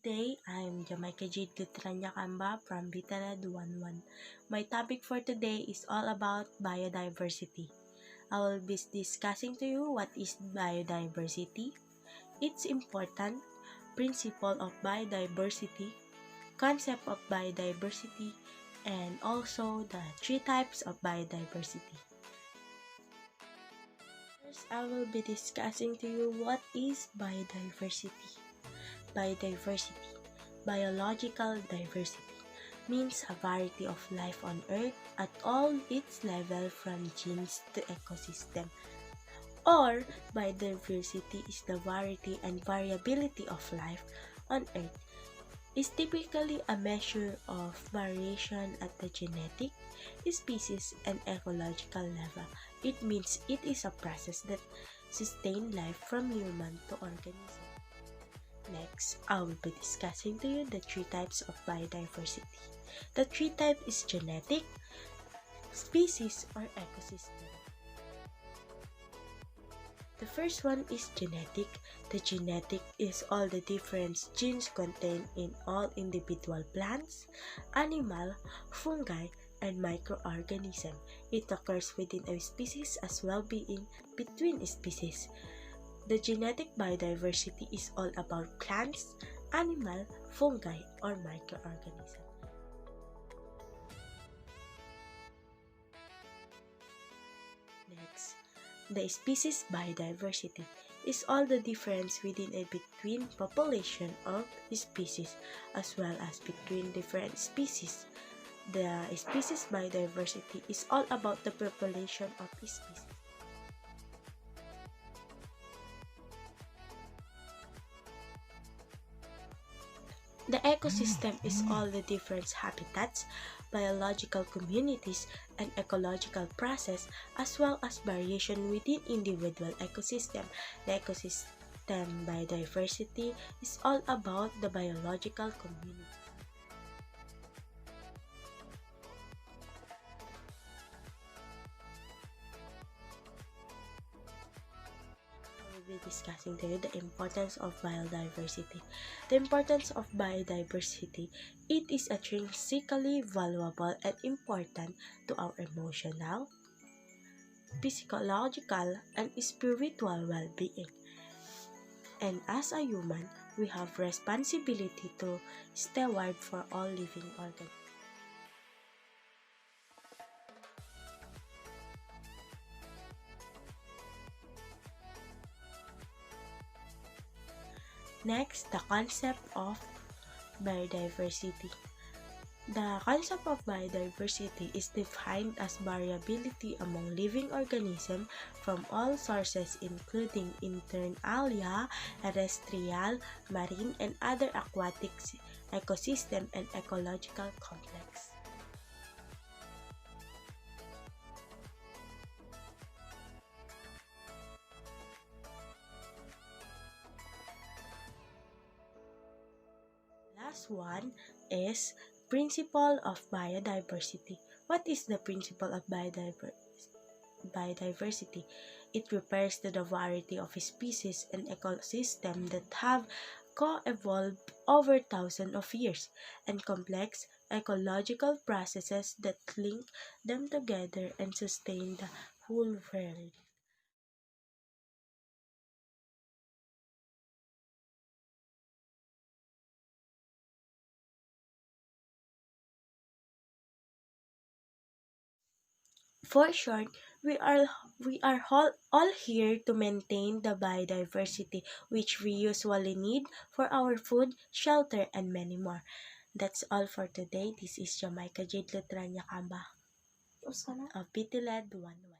day, I'm Jamaica JadeL Camba from BIODIVERSITY 11. My topic for today is all about biodiversity. I will be discussing to you what is biodiversity, its important, principle of biodiversity, concept of biodiversity, and also the three types of biodiversity. First, I will be discussing to you what is biodiversity. Biodiversity, biological diversity, means a variety of life on Earth at all its levels from genes to ecosystem. Or, biodiversity is the variety and variability of life on Earth. Is typically a measure of variation at the genetic, species, and ecological level. It means it is a process that sustains life from human to organism. Next, I will be discussing to you the three types of biodiversity. The three types is genetic, species, or ecosystem. The first one is genetic. The genetic is all the different genes contained in all individual plants, animal, fungi, and microorganisms. It occurs within a species as well being between species. The genetic biodiversity is all about plants, animal, fungi, or microorganisms. Next, the species biodiversity is all the difference within a between population of species as well as between different species. The species biodiversity is all about the population of species. The ecosystem is all the different habitats, biological communities, and ecological process as well as variation within individual ecosystem. The ecosystem biodiversity is all about the biological community. Be discussing today the importance of biodiversity. The importance of biodiversity, it is intrinsically valuable and important to our emotional, physiological, and spiritual well-being. And as a human, we have responsibility to steward for all living organisms. Next, the concept of biodiversity. The concept of biodiversity is defined as variability among living organisms from all sources including inter-alia, terrestrial, marine, and other aquatic ecosystem and ecological complex. Last one is principle of biodiversity. What is the principle of biodiversity? It refers to the variety of species and ecosystems that have co-evolved over thousands of years and complex ecological processes that link them together and sustain the whole world. For short, we are all here to maintain the biodiversity which we usually need for our food, shelter, and many more. That's all for today. This is Jamaica JadeL Camba of BIODIVERSITY 11.